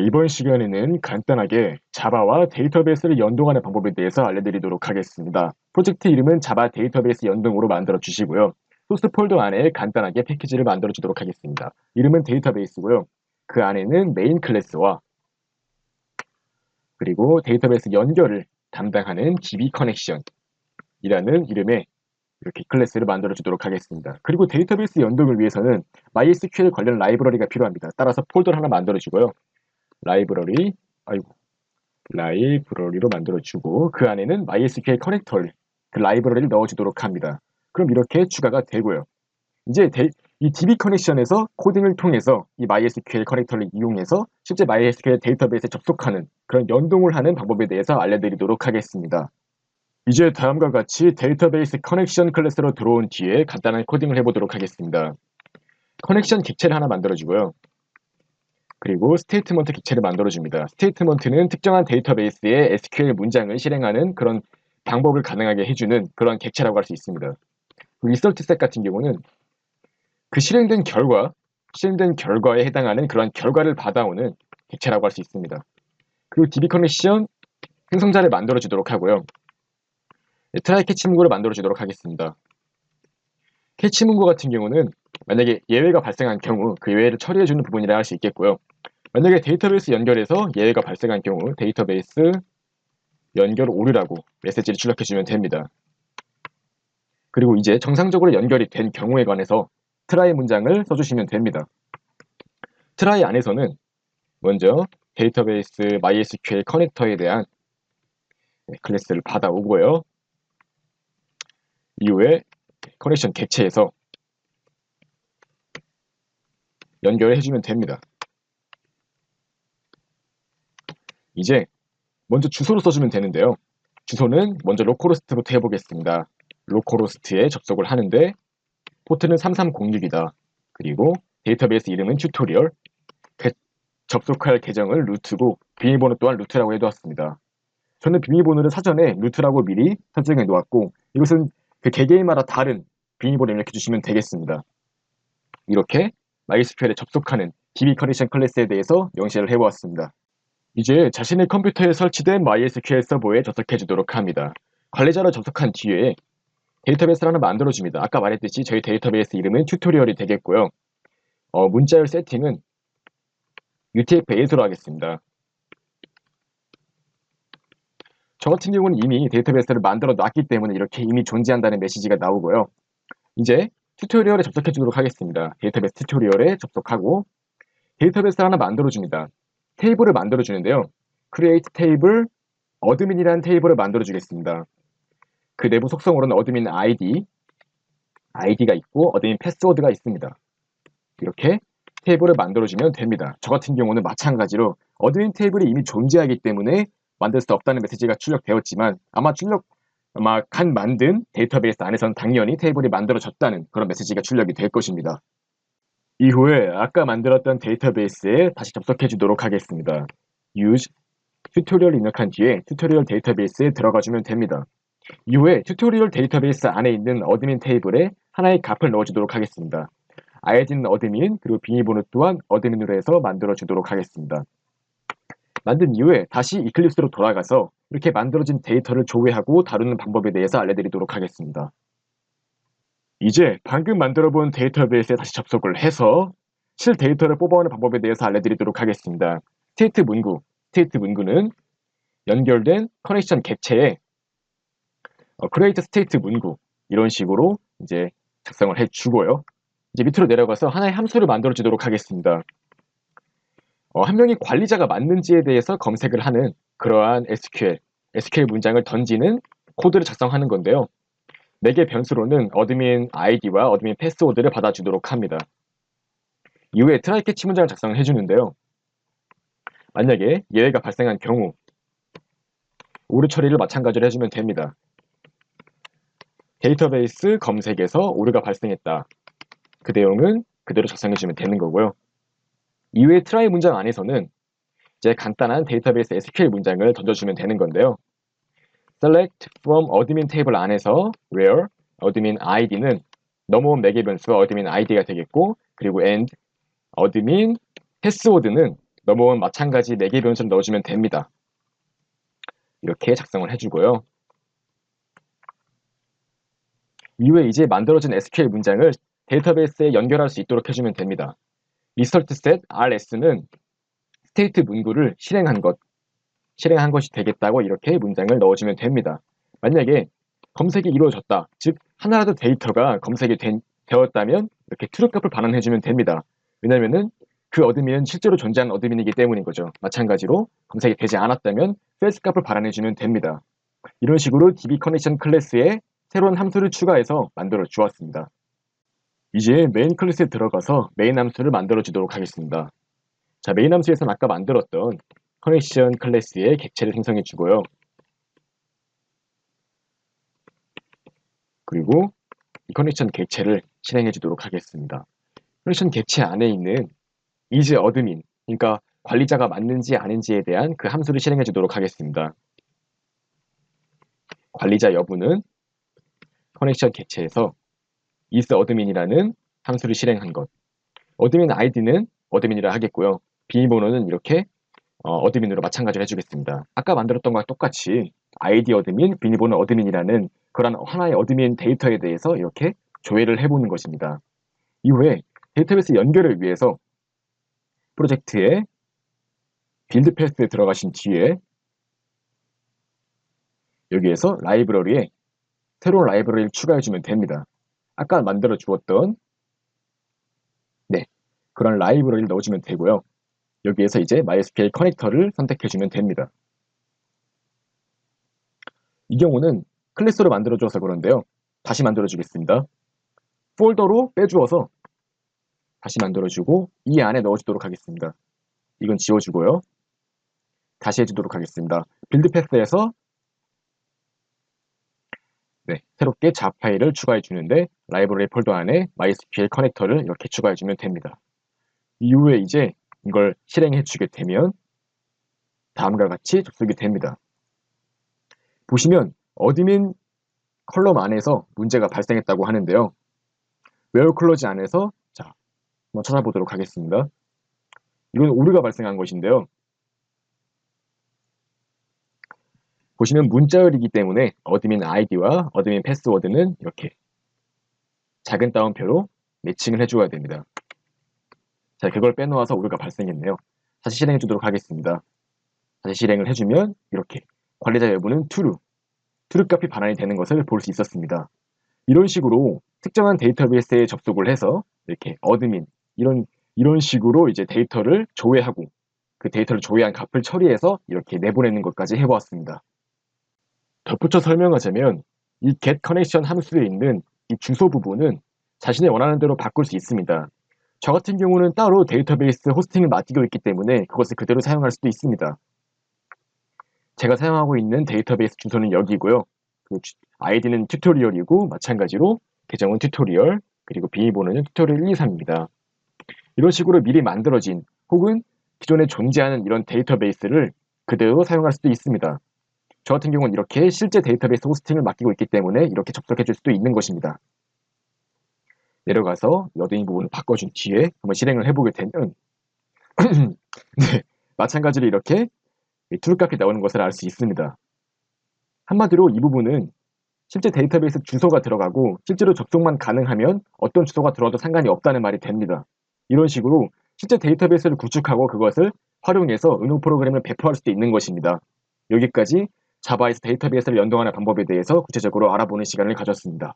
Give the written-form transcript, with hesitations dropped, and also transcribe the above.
이번 시간에는 간단하게 자바와 데이터베이스를 연동하는 방법에 대해서 알려드리도록 하겠습니다. 프로젝트 이름은 자바 데이터베이스 연동으로 만들어 주시고요. 소스 폴더 안에 간단하게 패키지를 만들어 주도록 하겠습니다. 이름은 데이터베이스고요. 그 안에는 메인 클래스와 그리고 데이터베이스 연결을 담당하는 DB 커넥션이라는 이름의 이렇게 클래스를 만들어 주도록 하겠습니다. 그리고 데이터베이스 연동을 위해서는 MySQL 관련 라이브러리가 필요합니다. 따라서 폴더를 하나 만들어 주고요. 라이브러리로 만들어주고 그 안에는 MySQL 커넥터를 그 라이브러리를 넣어주도록 합니다. 그럼 이렇게 추가가 되고요. 이제 이 DB 커넥션에서 코딩을 통해서 이 MySQL 커넥터를 이용해서 실제 MySQL 데이터베이스에 접속하는 그런 연동을 하는 방법에 대해서 알려드리도록 하겠습니다. 이제 다음과 같이 데이터베이스 커넥션 클래스로 들어온 뒤에 간단한 코딩을 해보도록 하겠습니다. 커넥션 객체를 하나 만들어주고요. 그리고 스테이트먼트 객체를 만들어줍니다. 스테이트먼트는 특정한 데이터베이스에 SQL 문장을 실행하는 그런 방법을 가능하게 해주는 그런 객체라고 할 수 있습니다. 리서치셋 같은 경우는 그 실행된 결과에 해당하는 그런 결과를 받아오는 객체라고 할 수 있습니다. 그리고 DB 커넥션 생성자를 만들어주도록 하고요. 트라이 캐치 문구를 만들어주도록 하겠습니다. 캐치 문구 같은 경우는 만약에 예외가 발생한 경우 그 예외를 처리해주는 부분이라 할 수 있겠고요. 만약에 데이터베이스 연결에서 예외가 발생한 경우 데이터베이스 연결 오류라고 메시지를 출력해주면 됩니다. 그리고 이제 정상적으로 연결이 된 경우에 관해서 트라이 문장을 써주시면 됩니다. 트라이 안에서는 먼저 데이터베이스 MySQL 커넥터에 대한 클래스를 받아오고요. 이후에 커넥션 객체에서 연결을 해주면 됩니다. 이제 먼저 주소를 써주면 되는데요. 주소는 먼저 로컬호스트부터 해보겠습니다. 로컬호스트에 접속을 하는데 포트는 3306이다. 그리고 데이터베이스 이름은 튜토리얼, 접속할 계정은 루트고 비밀번호 또한 루트라고 해두었습니다. 저는 비밀번호를 사전에 루트라고 미리 설정해 놓았고 이것은 그 개개인마다 다른 비밀번호를 입력해 주시면 되겠습니다. 이렇게 MySQL에 접속하는 DB 커넥션 클래스에 대해서 명시를 해보았습니다. 이제 자신의 컴퓨터에 설치된 MySQL 서버에 접속해 주도록 합니다. 관리자로 접속한 뒤에 데이터베이스를 하나 만들어줍니다. 아까 말했듯이 저희 데이터베이스 이름은 튜토리얼이 되겠고요. 문자열 세팅은 UTF-8으로 하겠습니다. 저 같은 경우는 이미 데이터베이스를 만들어 놨기 때문에 이렇게 이미 존재한다는 메시지가 나오고요. 이제 튜토리얼에 접속해 주도록 하겠습니다. 데이터베이스 튜토리얼에 접속하고 데이터베이스를 하나 만들어줍니다. 테이블을 만들어주는데요. create table 어드민이라는 테이블을 만들어주겠습니다. 그 내부 속성으로는 어드민 ID가 있고 어드민 패스워드가 있습니다. 이렇게 테이블을 만들어주면 됩니다. 저 같은 경우는 마찬가지로 어드민 테이블이 이미 존재하기 때문에 만들 수 없다는 메시지가 출력되었지만 아마 만든 데이터베이스 안에서는 당연히 테이블이 만들어졌다는 그런 메시지가 출력이 될 것입니다. 이후에 아까 만들었던 데이터베이스에 다시 접속해 주도록 하겠습니다. use 튜토리얼 입력한 뒤에 튜토리얼 데이터베이스에 들어가 주면 됩니다. 이후에 튜토리얼 데이터베이스 안에 있는 어드민 테이블에 하나의 값을 넣어주도록 하겠습니다. id는 어드민, 그리고 비밀번호 또한 어드민으로 해서 만들어 주도록 하겠습니다. 만든 이후에 다시 이클립스로 돌아가서 이렇게 만들어진 데이터를 조회하고 다루는 방법에 대해서 알려드리도록 하겠습니다. 이제 방금 만들어 본 데이터베이스에 다시 접속을 해서 실 데이터를 뽑아오는 방법에 대해서 알려드리도록 하겠습니다. 스테이트 문구는 연결된 커넥션 객체에 create state 문구 이런 식으로 이제 작성을 해주고요. 이제 밑으로 내려가서 하나의 함수를 만들어 주도록 하겠습니다. 한 명이 관리자가 맞는지에 대해서 검색을 하는 그러한 SQL 문장을 던지는 코드를 작성하는 건데요. 매개 변수로는 어드민 ID와 어드민 패스워드를 받아주도록 합니다. 이후에 트라이 캐치 문장을 작성을 해주는데요. 만약에 예외가 발생한 경우 오류 처리를 마찬가지로 해주면 됩니다. 데이터베이스 검색에서 오류가 발생했다. 그 내용은 그대로 작성해주면 되는 거고요. 이후에 트라이 문장 안에서는 이제 간단한 데이터베이스 SQL 문장을 던져주면 되는 건데요. select from admin table 안에서 where admin id는 넘어온 매개 변수가 admin id가 되겠고 그리고 and admin 패스워드는 넘어온 마찬가지 4개 변수를 넣어주면 됩니다. 이렇게 작성을 해주고요. 이후에 이제 만들어진 SQL 문장을 데이터베이스에 연결할 수 있도록 해주면 됩니다. resultSet rs는 스테이트 문구를 실행한 것이 되겠다고 이렇게 문장을 넣어주면 됩니다. 만약에 검색이 이루어졌다, 즉 하나라도 데이터가 검색이 되었다면 이렇게 true 값을 반환해주면 됩니다. 왜냐하면 그 어드민은 실제로 존재하는 어드민이기 때문인 거죠. 마찬가지로 검색이 되지 않았다면 false 값을 반환해주면 됩니다. 이런 식으로 dbConnection 클래스에 새로운 함수를 추가해서 만들어 주었습니다. 이제 메인 클래스에 들어가서 메인 함수를 만들어 주도록 하겠습니다. 자, 메인 함수에서는 아까 만들었던 커넥션 클래스의 객체를 생성해 주고요. 그리고 이 커넥션 객체를 실행해 주도록 하겠습니다. 커넥션 객체 안에 있는 is admin, 그러니까 관리자가 맞는지 아닌지에 대한 그 함수를 실행해 주도록 하겠습니다. 관리자 여부는 커넥션 객체에서 is admin이라는 함수를 실행한 것, admin id는 admin이라 하겠고요. 비밀번호는 이렇게 어드민으로 마찬가지로 해주겠습니다. 아까 만들었던 거와 똑같이 id 어드민, 비밀번호 어드민이라는 그런 하나의 어드민 데이터에 대해서 이렇게 조회를 해보는 것입니다. 이후에 데이터베이스 연결을 위해서 프로젝트의 빌드 패스에 들어가신 뒤에 여기에서 라이브러리에 새로운 라이브러리를 추가해주면 됩니다. 아까 만들어 주었던 그런 라이브러리를 넣어주면 되고요. 여기에서 이제 MySQL 커넥터를 선택해주면 됩니다. 이 경우는 클래스로 만들어줘서 그런데요. 다시 만들어주겠습니다. 폴더로 빼주어서 다시 만들어주고 이 안에 넣어주도록 하겠습니다. 이건 지워주고요. 다시 해주도록 하겠습니다. 빌드 패스에서 새롭게 자 파일을 추가해주는데 라이브러리 폴더 안에 MySQL 커넥터를 이렇게 추가해주면 됩니다. 이후에 이제 이걸 실행해주게 되면 다음과 같이 접속이 됩니다. 보시면 어드민 컬럼 안에서 문제가 발생했다고 하는데요. where clause 안에서 자, 한번 찾아보도록 하겠습니다. 이건 오류가 발생한 것인데요. 보시면 문자열이기 때문에 어드민 아이디와 어드민 패스워드는 이렇게 작은 따옴표로 매칭을 해줘야 됩니다. 자, 그걸 빼놓아서 오류가 발생했네요. 다시 실행해 주도록 하겠습니다. 다시 실행을 해주면 이렇게 관리자 여부는 true 값이 반환이 되는 것을 볼 수 있었습니다. 이런 식으로 특정한 데이터베이스에 접속을 해서 이렇게 어드민 이런 식으로 이제 데이터를 조회하고 그 데이터를 조회한 값을 처리해서 이렇게 내보내는 것까지 해보았습니다. 덧붙여 설명하자면 이 getConnection 함수에 있는 이 주소 부분은 자신이 원하는 대로 바꿀 수 있습니다. 저 같은 경우는 따로 데이터베이스 호스팅을 맡기고 있기 때문에 그것을 그대로 사용할 수도 있습니다. 제가 사용하고 있는 데이터베이스 주소는 여기고요. 그 아이디는 튜토리얼이고 마찬가지로 계정은 튜토리얼, 그리고 비밀번호는 튜토리얼 123입니다. 이런 식으로 미리 만들어진 혹은 기존에 존재하는 이런 데이터베이스를 그대로 사용할 수도 있습니다. 저 같은 경우는 이렇게 실제 데이터베이스 호스팅을 맡기고 있기 때문에 이렇게 접속해 줄 수도 있는 것입니다. 내려가서 어드민 부분을 바꿔준 뒤에 한번 실행을 해보게 되면 네, 마찬가지로 이렇게 true 값이 나오는 것을 알 수 있습니다. 한마디로 이 부분은 실제 데이터베이스 주소가 들어가고 실제로 접속만 가능하면 어떤 주소가 들어와도 상관이 없다는 말이 됩니다. 이런 식으로 실제 데이터베이스를 구축하고 그것을 활용해서 응용 프로그램을 배포할 수도 있는 것입니다. 여기까지 자바에서 데이터베이스를 연동하는 방법에 대해서 구체적으로 알아보는 시간을 가졌습니다.